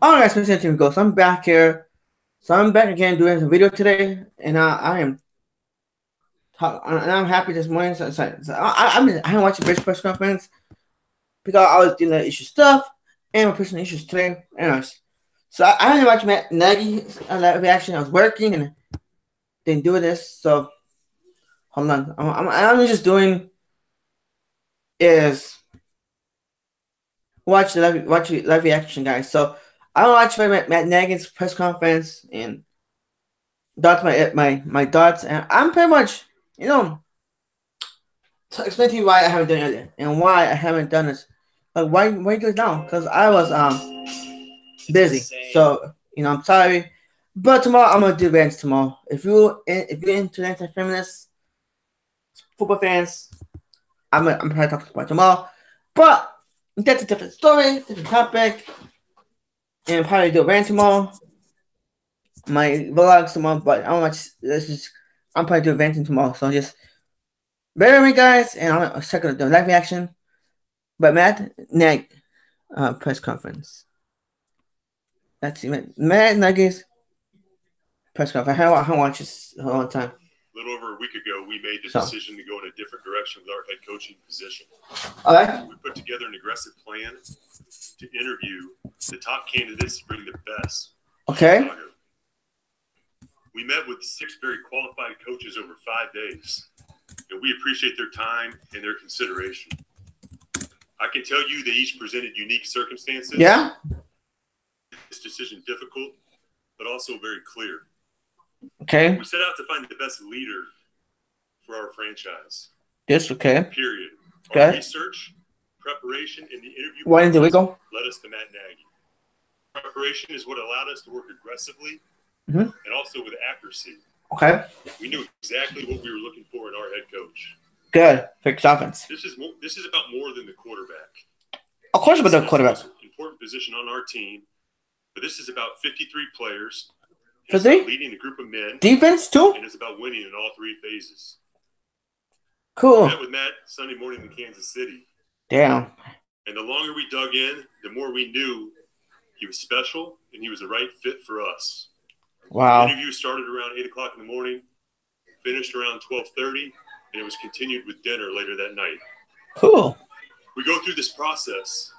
All right, Spencer Team Go. So I'm back here. So I'm back again doing a video today, and I'm happy this morning. I didn't watch the bridge press conference because I was dealing with issue stuff and my personal issues today. Anyways, so I didn't watch Matt Nagy reaction. I was working and didn't do this. So hold on. I'm just doing is watch the live reaction, guys. So I watched Matt Nagy's press conference and that's my thoughts, and I'm pretty much to explain to you why I haven't done it earlier and why I haven't done this. Like why do it now? Because I was busy. So I'm sorry, but tomorrow I'm gonna do events tomorrow. If you're into anti-feminist football fans, I'm probably talking about tomorrow. But that's a different story, different topic, and probably do a rant tomorrow. My vlogs tomorrow, but I don't much. I'm probably do venting tomorrow. So just bear with me, guys, and I'm check out the live reaction. But Matt Nag press conference. Let's see, Matt Nagy's press conference. I watch this a long time. A little over a week ago, we made the decision to go in a different direction with our head coaching position. All right. We put together an aggressive plan to interview the top candidates to bring the best. Okay. We met with 6 very qualified coaches over 5 days, and we appreciate their time and their consideration. I can tell you they each presented unique circumstances. Yeah. This decision difficult, but also very clear. Okay. We set out to find the best leader for our franchise. Yes. Okay. Period. Okay. Our research, preparation, and the interview process led us to Matt Nagy. Preparation is what allowed us to work aggressively and also with accuracy. Okay. We knew exactly what we were looking for in our head coach. Good. Fixed offense. This is about more than the quarterback. Of course, about the quarterback. It's the most important position on our team, but this is about 53 players. It's about leading a group of men. Defense too. And it's about winning in all 3 phases. Cool. We met with Matt Sunday morning in Kansas City. Damn. And the longer we dug in, the more we knew he was special and he was the right fit for us. Wow. The interview started around 8 o'clock in the morning, finished around 12:30, and it was continued with dinner later that night. Cool. We go through this process,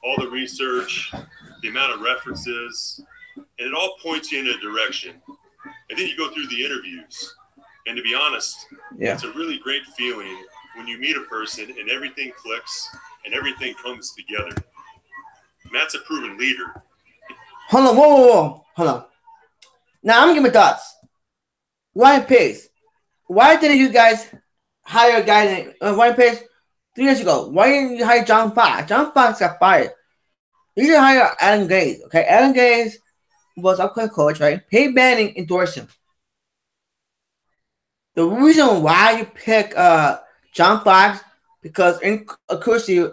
all the research, the amount of references, and it all points you in a direction. And then you go through the interviews. And to be honest, it's a really great feeling when you meet a person and everything clicks and everything comes together. Matt's a proven leader. Hold on, whoa. Hold on. Now I'm gonna give my thoughts. Ryan Pace. Why didn't you guys hire a guy named Ryan Pace 3 years ago? Why didn't you hire John Fox? John Fox got fired. You should hire Adam Gase. Okay, Adam Gase was upcoming coach, right? Peyton Manning endorsed him. The reason why you pick John Fox because in accuracy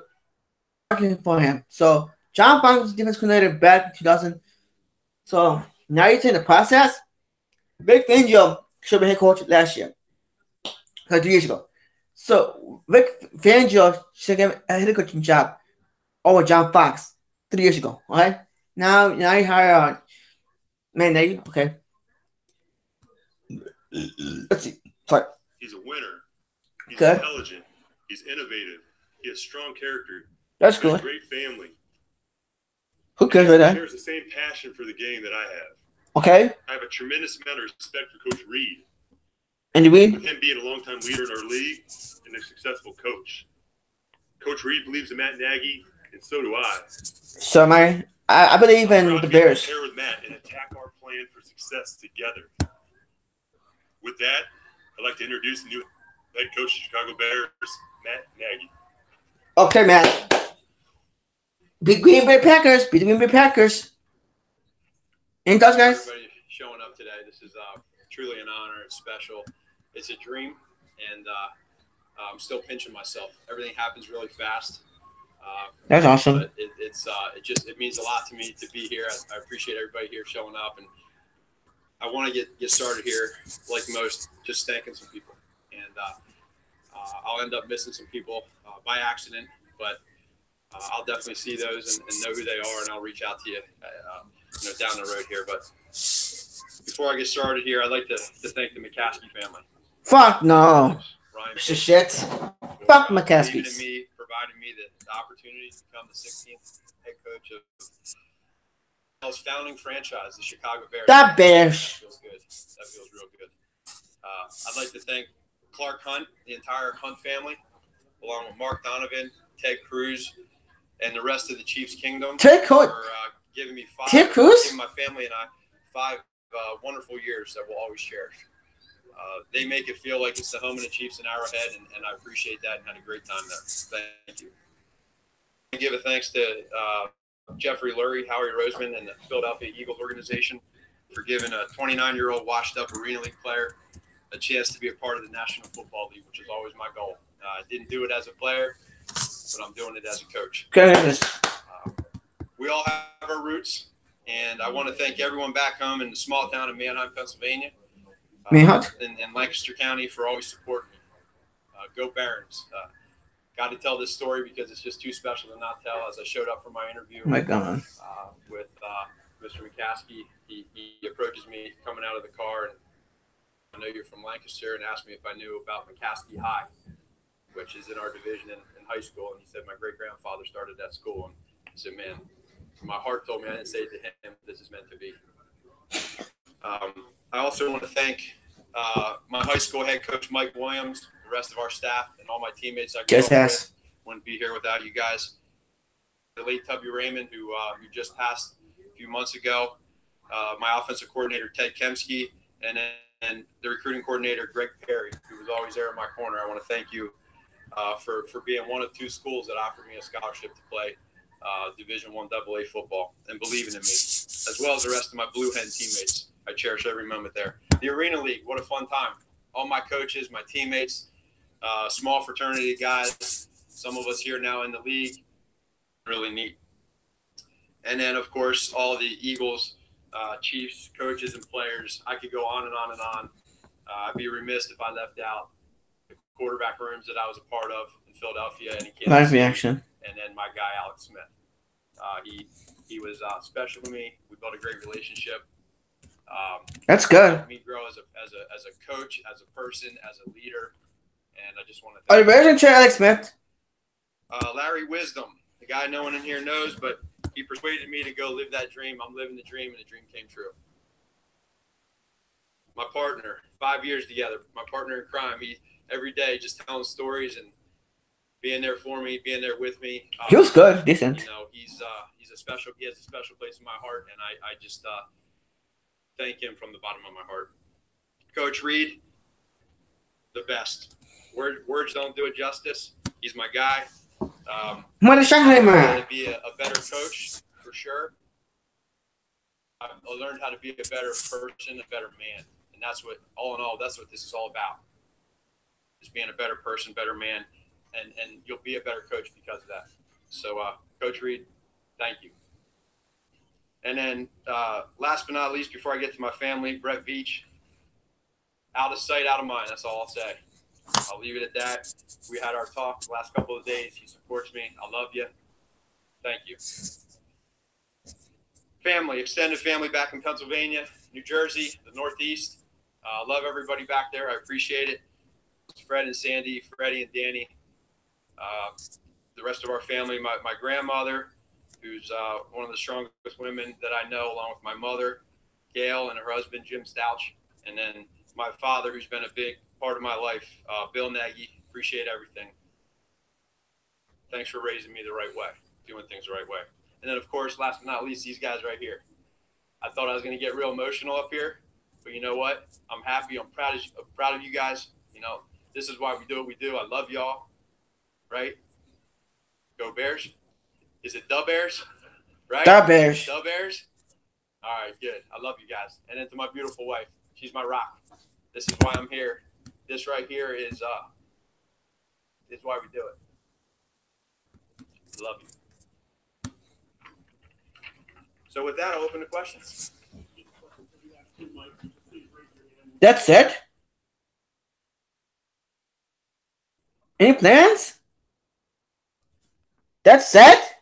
working for him. So John Fox was defense coordinator back in 2000. So now you're in the process. Vic Fangio should have been head coach last year, 3 years ago. So Vic Fangio should have a head coaching job over John Fox 3 years ago. All right. Now you hire Man Nagy. Okay. Let's see. Sorry. He's a winner. He's good. Intelligent. He's innovative. He has strong character. That's good. A great family. Who cares about that? He shares the same passion for the game that I have. Okay. I have a tremendous amount of respect for Coach Reed. And Reed? With him being a longtime leader in our league and a successful coach. Coach Reed believes in Matt Nagy, and so do I. So I believe in the Bears. Pair with Matt and attack our plan for success together. With that, I'd like to introduce the new head coach of Chicago Bears, Matt Nagy. Okay, Matt. Big Green Bay Packers. Beat the Green Bay Packers. Any thoughts, guys? Everybody showing up today. This is truly an honor. It's special. It's a dream, and I'm still pinching myself. Everything happens really fast. That's awesome. But it means a lot to me to be here. I appreciate everybody here showing up, and I want to get started here, like most, just thanking some people. And I'll end up missing some people by accident, but I'll definitely see those and know who they are, and I'll reach out to you, down the road here. But before I get started here, I'd like to thank the McCaskey family. Fuck no. Ryan, Shit. Fuck McCaskey. Believing in me, providing me the opportunity to become the 16th head coach of Bell's founding franchise, the Chicago Bears. That Bears. That feels good. That feels real good. I'd like to thank Clark Hunt, the entire Hunt family, along with Mark Donovan, Ted Cruz, and the rest of the Chiefs Kingdom for giving me giving my family and I 5 wonderful years that we'll always cherish. They make it feel like it's the home of the Chiefs in Arrowhead, and I appreciate that and had a great time there. Thank you. I give a thanks to Jeffrey Lurie, Howie Roseman, and the Philadelphia Eagles organization for giving a 29-year-old washed-up Arena League player a chance to be a part of the National Football League, which is always my goal. I didn't do it as a player, but I'm doing it as a coach. We all have our roots, and I want to thank everyone back home in the small town of Manheim, Pennsylvania, in Lancaster County for always supporting me. Go Barons. Got to tell this story because it's just too special to not tell. As I showed up for my interview with Mr. McCaskey, he approaches me coming out of the car, and I know you're from Lancaster, and asked me if I knew about McCaskey High, which is in our division in high school. And he said my great-grandfather started that school. And I said, man, my heart told me I didn't say it to him, this is meant to be. I also want to thank my high school head coach, Mike Williams, the rest of our staff, and all my teammates I grew up with. Wouldn't be here without you guys. The late Tubby Raymond, who just passed a few months ago. My offensive coordinator, Ted Kemsky, and the recruiting coordinator, Greg Perry, who was always there in my corner. I want to thank you for being one of 2 schools that offered me a scholarship to play Division I AA football and believing in me, as well as the rest of my Blue Hen teammates. I cherish every moment there. The Arena League, what a fun time. All my coaches, my teammates, small fraternity of guys, some of us here now in the league, really neat. And then, of course, all the Eagles, Chiefs, coaches, and players. I could go on and on and on. I'd be remiss if I left out the quarterback rooms that I was a part of in Philadelphia and in Kansas City. Reaction. And then my guy, Alex Smith. He was special to me. We built a great relationship. That's good. Me grow as a coach, as a person, as a leader, and I just want to. Are you ready to Alex Smith? Larry Wisdom, the guy no one in here knows, but he persuaded me to go live that dream. I'm living the dream, and the dream came true. My partner, 5 years together, my partner in crime. He every day just telling stories and being there for me, being there with me. He was good, decent. He's a special. He has a special place in my heart, and I just thank him from the bottom of my heart. Coach Reed, the best. Words don't do it justice. He's my guy. I want to be a better coach for sure. I learned how to be a better person, a better man, and that's what, all in all, that's what this is all about. Just being a better person, better man, and you'll be a better coach because of that. So, Coach Reed, thank you. And then, last but not least, before I get to my family, Brett Veach, out of sight, out of mind. That's all I'll say. I'll leave it at that. We had our talk the last couple of days. He supports me. I love you. Thank you. Family, extended family back in Pennsylvania, New Jersey, the Northeast. Love everybody back there. I appreciate it. Fred and Sandy, Freddie and Danny. The rest of our family, my grandmother, who's one of the strongest women that I know, along with my mother, Gail, and her husband, Jim Stouch. And then my father, who's been a big part of my life, Bill Nagy. Appreciate everything. Thanks for raising me the right way, doing things the right way. And then, of course, last but not least, these guys right here. I thought I was going to get real emotional up here, but you know what? I'm happy. I'm proud of you guys. This is why we do what we do. I love y'all, right? Go Bears. Is it the Bears? Right? The Bears. The Bears? All right, good. I love you guys. And then to my beautiful wife. She's my rock. This is why I'm here. This right here is why we do it. Love you. So with that, I'll open to questions. That's it? Any plans? That's set?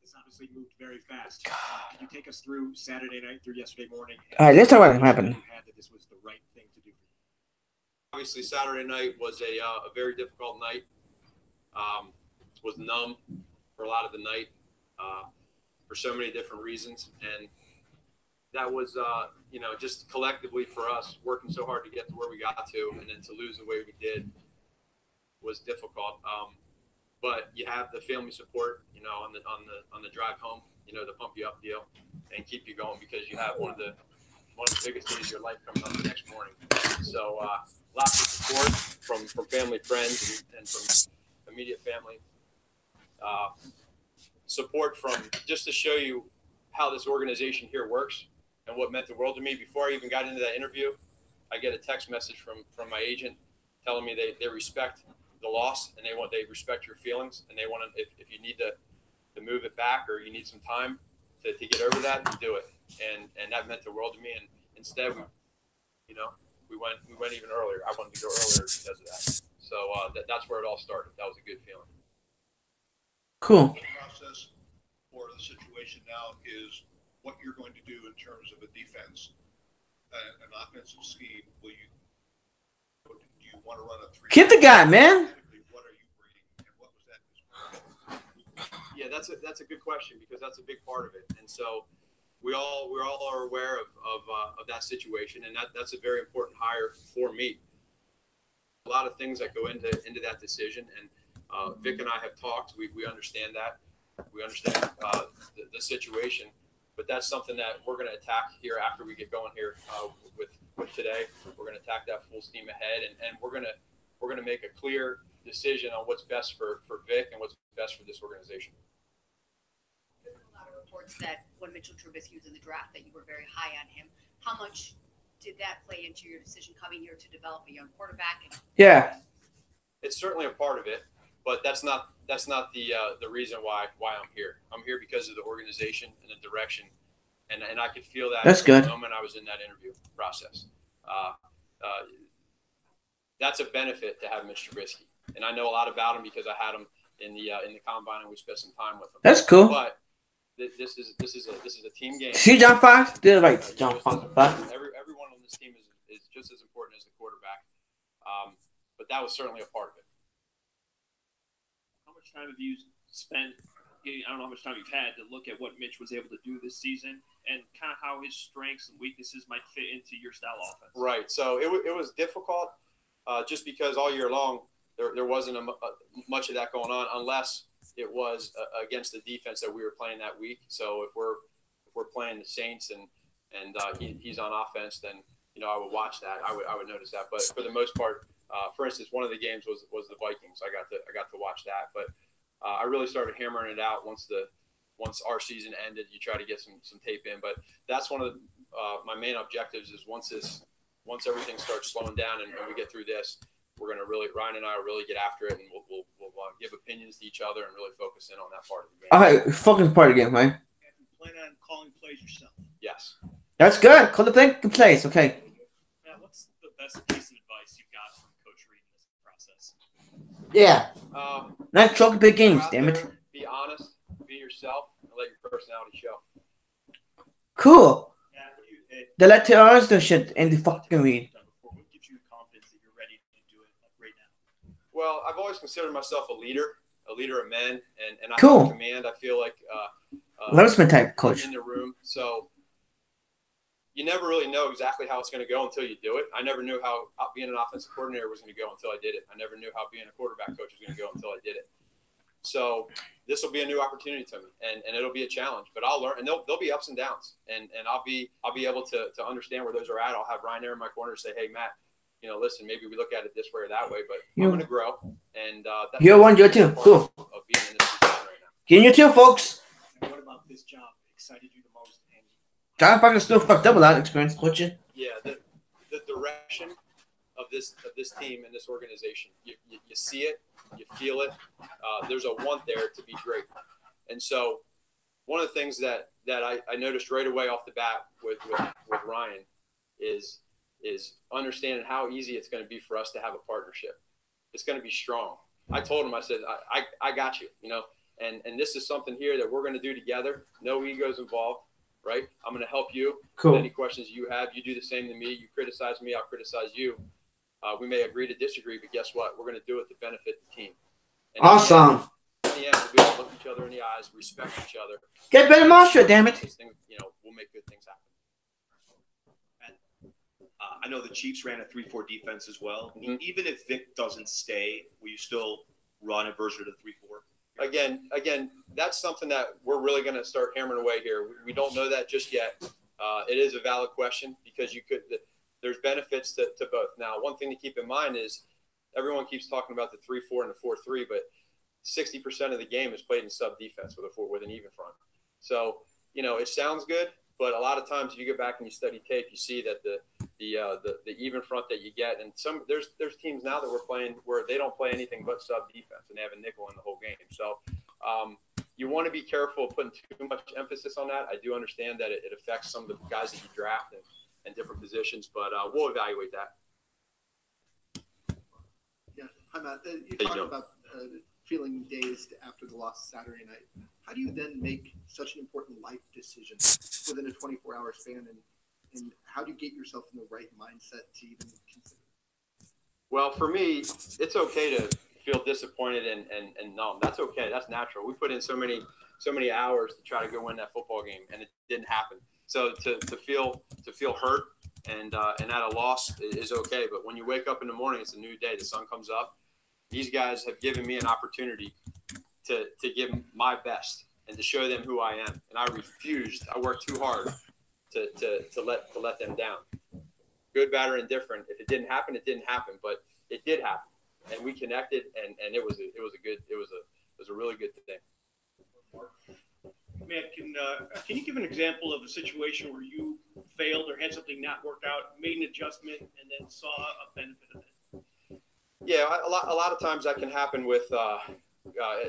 This obviously moved very fast. Can you take us through Saturday night through yesterday morning? All right, let's talk about what happened. That this was the right thing to do. Obviously, Saturday night was a very difficult night. Was numb for a lot of the night for so many different reasons, and that was just collectively for us working so hard to get to where we got to, and then to lose the way we did was difficult. But you have the family support, on the drive home, to pump you up deal and keep you going, because you have one of the biggest days of your life coming up the next morning. So lots of support from family, friends, and from immediate family. Support from, just to show you how this organization here works and what meant the world to me. Before I even got into that interview, I get a text message from my agent telling me they respect the loss, and they respect your feelings, and they want to, if you need to move it back, or you need some time to get over that, you do it. And that meant the world to me. And instead, we went even earlier. I wanted to go earlier because of that. So that's where it all started. That was a good feeling. Cool. The process for the situation now is what you're going to do in terms of a defense, an offensive scheme. Do you want to run a 3? Keep the guy, man. What are you bringing, and what was that? Yeah, that's a good question, because that's a big part of it. And so we all are aware of that situation, and that's a very important hire for me. A lot of things that go into that decision, and Vic and I have talked. We understand that. We understand the situation, but that's something that we're going to attack here after we get going here with today. We're going to attack that full steam ahead, and we're going to make a clear decision on what's best for Vic and what's best for this organization. There's a lot of reports that when Mitchell Trubisky was in the draft, that you were very high on him. How much did that play into your decision coming here to develop a young quarterback? Yeah, it's certainly a part of it. But that's not the reason why I'm here. I'm here because of the organization and the direction, and I could feel that. That's good. The moment I was in that interview process. That's a benefit to have Mr. Trubisky, and I know a lot about him because I had him in the combine, and we spent some time with him. That's cool. But this is a team game. See John Fox? Did it right, John Fox. Everyone on this team is just as important as the quarterback. But that was certainly a part of it. How much time have you spent? I don't know how much time you've had to look at what Mitch was able to do this season, and kind of how his strengths and weaknesses might fit into your style offense. Right. So it was difficult, just because all year long there wasn't much of that going on, unless it was against the defense that we were playing that week. So if we're playing the Saints and he's on offense, then I would watch that. I would notice that. But for the most part, for instance, one of the games was the Vikings. I got to watch that, but I really started hammering it out once our season ended. You try to get some tape in, but that's one of my main objectives is once everything starts slowing down and we get through this, we're gonna Ryan and I will really get after it, and we'll give opinions to each other and really focus in on that part of the game. All right, focus part of the game, right? And you plan on calling plays yourself. Yes. That's good. Call the plays. Okay. Matt, what's the best piece of advice you've got from Coach Reed in this process? Yeah. Not choke big games, damn it. Be honest, be yourself, and let your personality show. Cool. Yeah, They let us do shit in the fucking Reed. What gives you the confidence that you're ready to do it right now? Well, I've always considered myself a leader of men, and I Cool. have command. I feel like Lewisman type coach. in the room. So you never really know exactly how it's going to go until you do it. I never knew how being an offensive coordinator was going to go until I did it. I never knew how being a quarterback coach was going to go until I did it. So this will be a new opportunity to me, and it'll be a challenge. But I'll learn, and there'll be ups and downs, and I'll be able to understand where those are at. I'll have Ryan there in my corner to say, hey, Matt, listen, maybe we look at it this way or that way, but I'm going to grow. And that's You're one, you're two. Cool. Of being in this position right now. Getting you two, folks. and what about this job excited you the most? And John Fox is still fucked up with that experience coaching. Yeah, the direction of this team and this organization, you see it, you feel it. There's a want there to be great, and so one of the things that I noticed right away off the bat with Ryan is understanding how easy it's going to be for us to have a partnership. It's going to be strong. I told him, I said, I got you, you know, and this is something here that we're going to do together. No egos involved, right? I'm going to help you. Cool. Any questions you have, you do the same to me. You criticize me, I'll criticize you. We may agree to disagree, but guess what? We're going to do it to benefit the team. And awesome. In the end, we'll be able to look each other in the eyes, respect each other. Get better monster, damn it. Things, you know, we'll make good things happen. I know the Chiefs ran a 3-4 defense as well. Mm-hmm. Even if Vic doesn't stay, will you still run a version of the 3-4? Again, that's something that we're really going to start hammering away here. We don't know that just yet. It is a valid question because there's benefits to both. Now, one thing to keep in mind is everyone keeps talking about the 3-4 and the 4-3, but 60% of the game is played in sub defense with an even front. So, you know, it sounds good, but a lot of times if you go back and you study tape, you see that the even front that you get, and there's teams now that we're playing where they don't play anything but sub defense, and they have a nickel in the whole game. So you want to be careful of putting too much emphasis on that. I do understand that it affects some of the guys that you draft in different positions, but we'll evaluate that. Yeah, hi Matt. You talked about feeling dazed after the loss Saturday night. How do you then make such an important life decision within a 24-hour span, and how do you get yourself in the right mindset to even consider? Well, for me, it's okay to feel disappointed and numb. That's okay. That's natural. We put in so many hours to try to go win that football game, and it didn't happen. So to feel hurt and at a loss is okay. But when you wake up in the morning, it's a new day. The sun comes up. These guys have given me an opportunity to give my best and to show them who I am. And I refused. I worked too hard to let them down. Good, bad, or indifferent. If it didn't happen, it didn't happen. But it did happen, and we connected, and it was a really good thing. Matt, can you give an example of a situation where you failed or had something not work out, made an adjustment, and then saw a benefit of it? Yeah, a lot of times that can happen with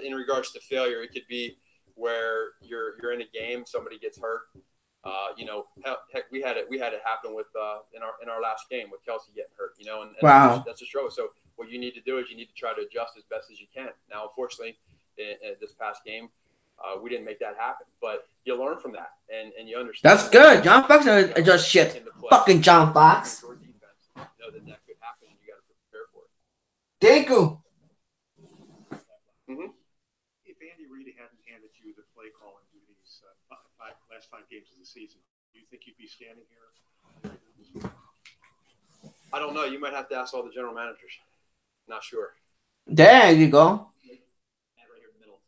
in regards to failure. It could be where you're in a game, somebody gets hurt. You know, heck, we had it happen with in our last game with Kelsey getting hurt. You know, and wow, that's a struggle. So what you need to do is you need to try to adjust as best as you can. Now, unfortunately, in this past game, we didn't make that happen, but you learn from that and you understand. That's good. John Fox adjust shit. Fucking John Fox. You know that could happen, and you got to prepare for it. Thank you. Mm-hmm. If Andy Reid hadn't handed you the play calling duties last 5 games of the season, do you think you'd be standing here? I don't know. You might have to ask all the general managers. Not sure. There you go. Right here in the middle.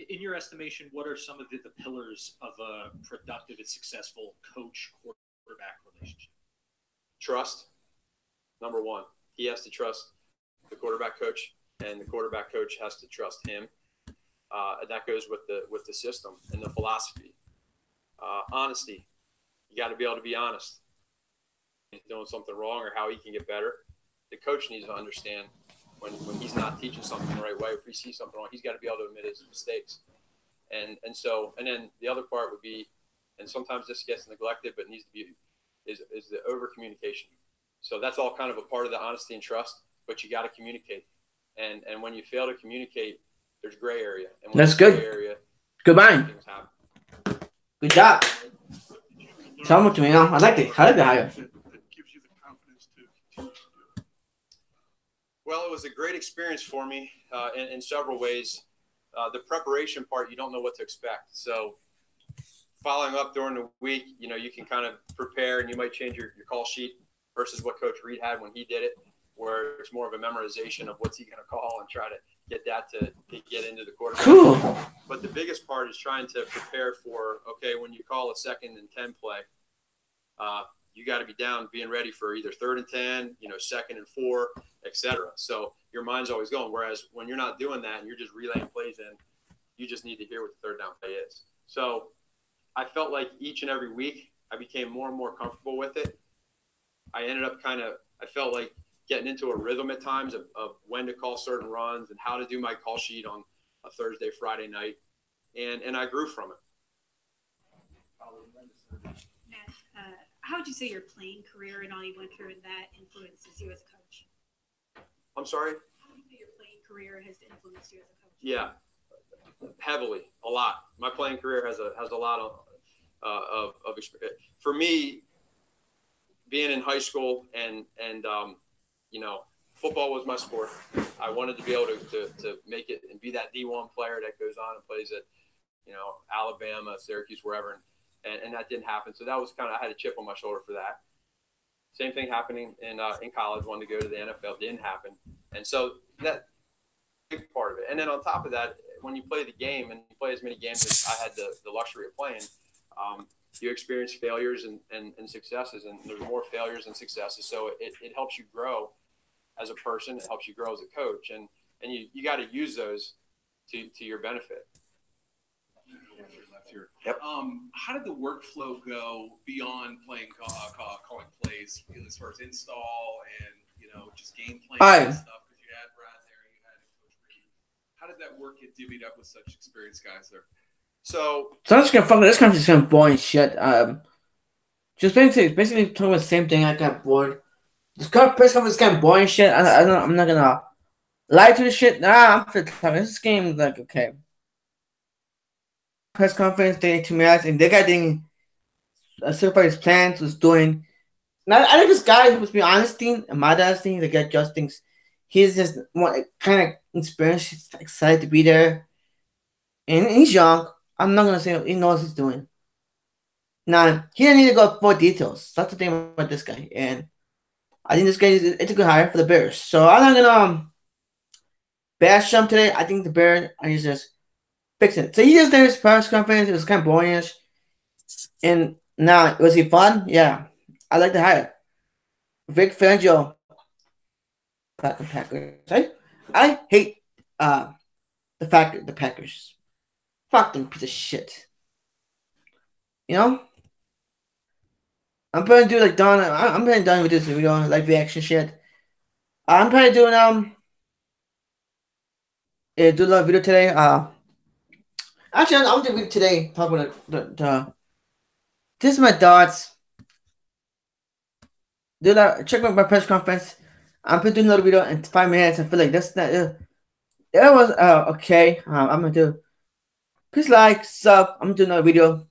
In your estimation, what are some of the pillars of a productive and successful coach-quarterback relationship? Trust, number one. He has to trust the quarterback coach, and the quarterback coach has to trust him. That goes with the system and the philosophy. Honesty. You got to be able to be honest. If he's doing something wrong or how he can get better. The coach needs to understand when he's not teaching something the right way. If he sees something wrong, he's got to be able to admit his mistakes. And then the other part would be, and sometimes this gets neglected, but needs to be, is the over communication. So that's all kind of a part of the honesty and trust, but you got to communicate. And when you fail to communicate, there's gray area. And when that's good. Area, goodbye. Good job. Tell to me now. I like it. How did I? Well, it was a great experience for me in several ways. The preparation part, you don't know what to expect. So following up during the week, you know, you can kind of prepare and you might change your call sheet versus what Coach Reid had when he did it, where it's more of a memorization of what's he going to call and try to get that to get into the quarterback. Cool. But the biggest part is trying to prepare for, okay, when you call a 2nd and 10 play, you got to be down, being ready for either 3rd and 10, you know, 2nd and 4, etc. So your mind's always going. Whereas when you're not doing that and you're just relaying plays in, you just need to hear what the 3rd down play is. So I felt like each and every week I became more and more comfortable with it. I ended up I felt like getting into a rhythm at times of when to call certain runs and how to do my call sheet on a Thursday, Friday night. And I grew from it. How would you say your playing career and all you went through and that influences you as a coach? I'm sorry? How would you say your playing career has influenced you as a coach? Yeah, heavily, a lot. My playing career has a lot of experience. For me, being in high school and you know, football was my sport. I wanted to be able to make it and be that D1 player that goes on and plays at, you know, Alabama, Syracuse, wherever, and that didn't happen. So that was kind of, I had a chip on my shoulder for that. Same thing happening in college. Wanted to go to the NFL, didn't happen, and so that big part of it. And then on top of that, when you play the game and you play as many games as I had the luxury of playing, you experience failures and successes, and there's more failures and successes. So it helps you grow as a person. It helps you grow as a coach, and you got to use those to your benefit. Yep. How did the workflow go beyond playing calling plays as far as install and, you know, just game plan and stuff? Because you had Brad there, you had Coach Reed. How did that work get divvied up with such experienced guys there? So I'm just gonna fuck this country's kind of boring shit. Just basically talking about the same thing. I got bored. This press conference is kind of boring shit. I'm not gonna lie to this shit. Nah, I'm talking. This game is like okay. Press conference, they 2 minutes, and they got doing certified his plans was doing. Now I think this guy who was being honest thing and my dad's thing, the guy just thinks he's just kind of experienced, excited to be there, and he's young. I'm not gonna say he knows what he's doing. Now he didn't need to go for details. That's the thing about this guy, and I think this guy it's a good hire for the Bears. So I'm not gonna bash him today. I think the Bears are just fixing it. So he just did his press conference. It was kind of boringish. And now, was he fun? Yeah. I like the hire. Vic Fangio. Packers. I hate the Packers. Fuck them piece of shit. You know? I'm probably do like Don. I'm probably done with this video, like reaction shit. I'm probably doing do a little video today. Actually, I'm doing it today. Talk about the this is my thoughts. Do that. Check out my press conference. I'm gonna do another video in 5 minutes. I feel like that's not. It was okay. I'm gonna do. Please like, sub. I'm gonna do another video.